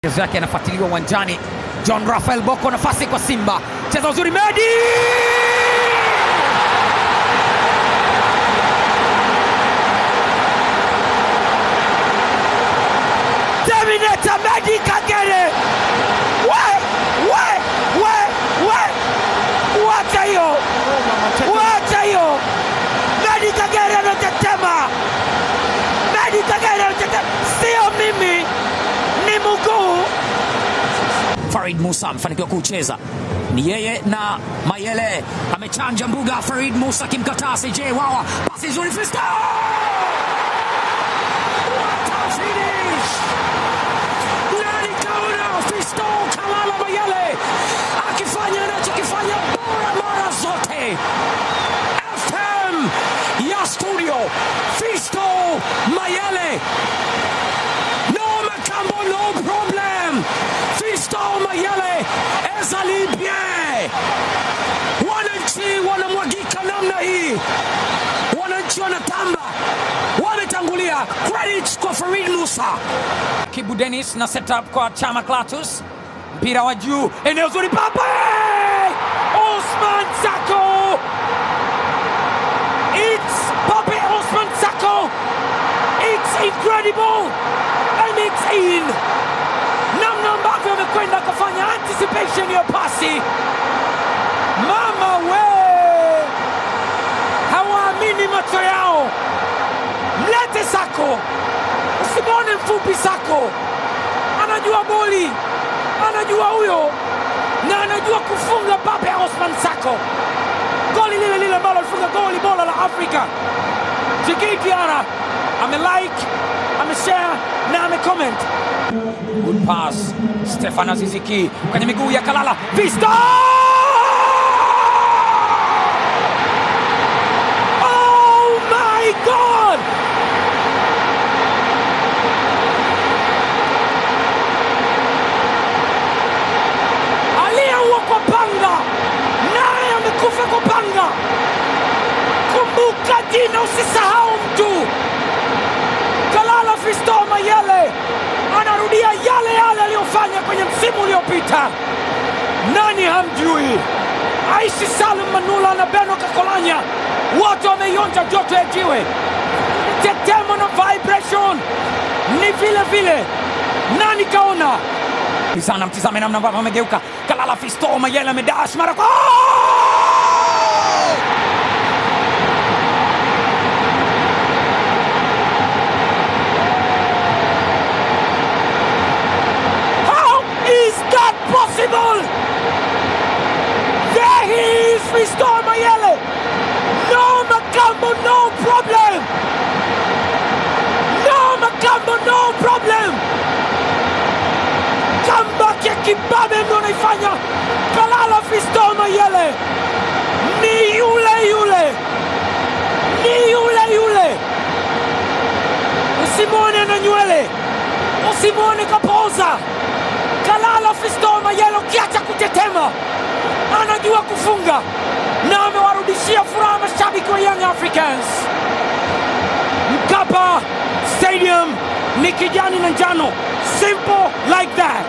Kezo yake anafuatiliwa uwanjani. John Raphael Bocco, nafasi kwa Simba. Cheza uzuri Medi! Terminator Medi Kagere! Wacha hiyo! Wacha hiyo! Medi Kagere anatetema! Medi Kagere anatetema! Sio mimi! Ni mguu! Farid Musa amefanikiwa kucheza, ni yeye na Mayele, amechanja mbuga. Farid Musa kimkataa CJ Wawa, pasi nzuri Fisto! What a finish! Nani kaona Fisto Kalala Mayele akifanya anachokifanya bora mara zote. FM ya studio, Fisto Mayele, no Makambo, no problem. Fisto Mayele ezali bien. Wananchi wanamwagika namna hii, wananchi wanatamba, wametangulia. Credit kwa Farid Musa. Kibu Dennis na setup kwa Chama Clatous, mpira wa juu, eneo zuri Pape! Osman Sako! It's Pape Osman Sako! It's incredible! And it's in! Namna ambavyo amekwenda kufanya anticipation ya pasi. Mama we! Hawaamini macho yao. Mlete Sako. Usimwone mfupi Sako. Anajua boli. Anajua huyo. Na anajua kufunga Pape Osman Sako. Goli lile lile ambalo alifunga goli bora la Afrika. Jiki Diarra amelike, ameshare na amecomment. Good pass. Stefan Aziz Ki kwenye miguu ya Kalala. Fisto! Oh my God! Aliyeua kwa panga, naye amekufa kwa panga. Kumbuka jina, usisahau mtu. Kalala Fisto Mayele anarudia yale aliyofanya kwenye msimu uliopita. Nani hamjui? Aishi Salum Manula na Beno Kakolanya wote wameionja joto ya jiwe. Tetemo na vibration ni vile vile. Nani kaona? Bizana, mtizame namna ambavyo amegeuka. Kalala Fisto Mayele amedash mara kwa possible. There he is, Fisto Mayele. No Makambo, no problem. No Makambo, no problem. Comeback ya kibabe ndio anaifanya Kalala Fisto Mayele. Ni yule yule. Ni yule yule. Usimwone na nywele. Usimwone kapoza. Kalala Fisto Mayele ukiacha kutetema, anajua kufunga na amewarudishia furaha mashabiki wa Young Africans. Mkapa Stadium ni kijani na njano, simple like that.